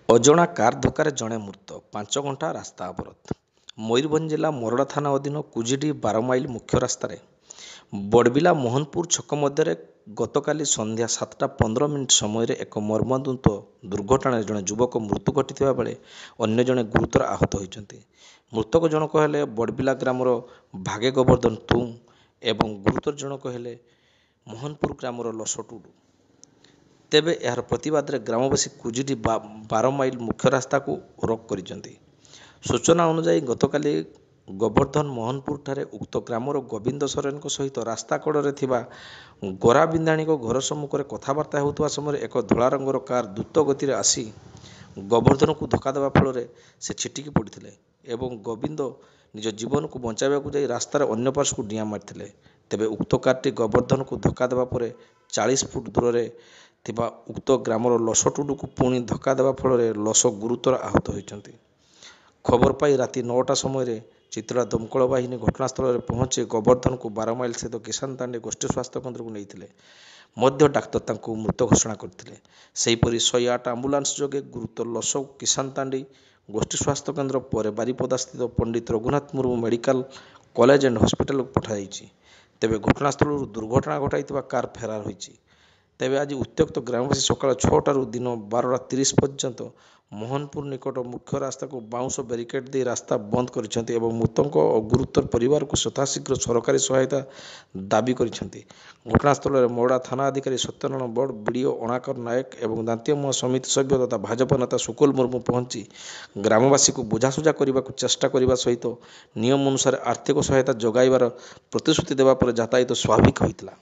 ଅଜଣା କାର ଧକ୍କାରେ ଜଣେ ମୃତ, 5 ଘଣ୍ଟା ରାସ୍ତା ଅବରୋଧ। ମୟୂରଭଞ୍ଜ ଜିଲ୍ଲା ମୋରଡ଼ା ଥାନା ଅଧୀନ କୁଜିଡି 12 ମାଇଲ ମୁଖ୍ୟ ରାସ୍ତାରେ ବଡ଼ବିଲା ମୋହନପୁର ଛକ ମଧ୍ୟରେ ଗତକାଲି ସନ୍ଧ୍ୟା 7:15 ସମୟରେ ଏକ ମର୍ମନ୍ତୁଦ ଦୁର୍ଘଟଣାରେ ଜଣେ ଯୁବକ ମୃତ୍ୟୁ ଘଟିଥିବା ବେଳେ ଅନ୍ୟ ଜଣେ ଗୁରୁତର ଆହତ ହୋଇଛନ୍ତି। ମୃତକ ଜଣକ ହେଲେ ବଡ଼ବିଲା ଗ୍ରାମର ଭାଗେ ଗୋବର୍ଦ୍ଧନ ତୁଂ ଏବଂ ଗୁରୁତର ଜଣକ ହେଲେ ମୋହନପୁର ଗ୍ରାମର ଲସ ଟୁଡୁ। ତେବେ ଏହାର ପ୍ରତିବାଦରେ ଗ୍ରାମବାସୀ କୁଜିଡି 12 ମାଇଲ ମୁଖ୍ୟ ରାସ୍ତାକୁ ରୋକ କରିଛନ୍ତି। ସୂଚନା ଅନୁଯାୟୀ ଗତକାଲି ଗୋବର୍ଦ୍ଧନ ମୋହନପୁରଠାରେ ଉକ୍ତ ଗ୍ରାମର ଗୋବିନ୍ଦ ସୋରେନଙ୍କ ସହିତ ରାସ୍ତା କଡ଼ରେ ଥିବା ଗୋରା ବିନ୍ଧାଣୀଙ୍କ ଘର ସମ୍ମୁଖରେ କଥାବାର୍ତ୍ତା ହେଉଥିବା ସମୟରେ ଏକ ଧଳା ରଙ୍ଗର କାର ଦ୍ରୁତ ଗତିରେ ଆସି ଗୋବର୍ଦ୍ଧନକୁ ଧକ୍କା ଦେବା ଫଳରେ ସେ ଛିଟିକି ପଡ଼ିଥିଲେ ଏବଂ ଗୋବିନ୍ଦ ନିଜ ଜୀବନକୁ ବଞ୍ଚାଇବାକୁ ଯାଇ ରାସ୍ତାର ଅନ୍ୟ ପାର୍ଶ୍ୱକୁ ଡିଆଁ ମାରିଥିଲେ। ତେବେ ଉକ୍ତ କାରଟି ଗୋବର୍ଦ୍ଧନକୁ ଧକ୍କା ଦେବା ପରେ 40 ଫୁଟ ଦୂରରେ ଥିବା ଉକ୍ତ ଗ୍ରାମର ଲସ ଟୁଡୁକୁ ପୁଣି ଧକ୍କା ଦେବା ଫଳରେ ଲସ ଗୁରୁତର ଆହତ ହୋଇଛନ୍ତି। ଖବର ପାଇ ରାତି 9ଟା ସମୟରେ ଚିତ୍ରା ଦମକଳ ବାହିନୀ ଘଟଣାସ୍ଥଳରେ ପହଞ୍ଚି ଗୋବର୍ଦ୍ଧନକୁ 12 ମାଇଲ ସ୍ଥିତ କିଷାନ ତାଣ୍ଡି ଗୋଷ୍ଠୀ ସ୍ୱାସ୍ଥ୍ୟ କେନ୍ଦ୍ରକୁ ନେଇଥିଲେ ମଧ୍ୟ ଡାକ୍ତର ତାଙ୍କୁ ମୃତ ଘୋଷଣା କରିଥିଲେ। ସେହିପରି 108 ଆମ୍ବୁଲାନ୍ସ ଯୋଗେ ଗୁରୁତର ଲସ କିଷାନ ତାଣ୍ଡି ଗୋଷ୍ଠୀ ସ୍ୱାସ୍ଥ୍ୟ କେନ୍ଦ୍ର ପରେ ବାରିପଦା ସ୍ଥିତ Pandit Raghunath Murmu medical college and ହସ୍ପିଟାଲକୁ ପଠାଯାଇଛି। ତେବେ ଘଟଣାସ୍ଥଳରୁ ଦୁର୍ଘଟଣା ଘଟାଇଥିବା କାର ଫେରାର ହୋଇଛି। ତେବେ ଆଜି ଉତ୍ତ୍ୟକ୍ତ ଗ୍ରାମବାସୀ ସକାଳ 6ଟାରୁ ଦିନ 12:30 ପର୍ଯ୍ୟନ୍ତ ମୋହନପୁର ନିକଟ ମୁଖ୍ୟ ରାସ୍ତାକୁ ବାଉଁଶ ବ୍ୟାରିକେଡ୍ ଦେଇ ରାସ୍ତା ବନ୍ଦ କରିଛନ୍ତି ଏବଂ ମୃତକ ଓ ଗୁରୁତର ପରିବାରକୁ ଯଥାଶୀଘ୍ର ସରକାରୀ ସହାୟତା ଦାବି କରିଛନ୍ତି। ଘଟଣାସ୍ଥଳରେ ମୋରଡ଼ା ଥାନା ଅଧିକାରୀ ସତ୍ୟନାରାୟଣ ବଡ଼, ବିଡିଓ ଅଣାକର ନାୟକ ଏବଂ ଦାନ୍ତିଆମୁହାଁ ସମିତି ସଭ୍ୟ ତଥା ଭାଜପା ନେତା ସୁକୁଲ ମୁର୍ମୁ ପହଞ୍ଚି ଗ୍ରାମବାସୀଙ୍କୁ ବୁଝାସୁଝା କରିବାକୁ ଚେଷ୍ଟା କରିବା ସହିତ ନିୟମ ଅନୁସାରେ ଆର୍ଥିକ ସହାୟତା ଯୋଗାଇବାର ପ୍ରତିଶ୍ରୁତି ଦେବା ପରେ ଯାତାୟାତ ସ୍ୱାଭାବିକ ହୋଇଥିଲା।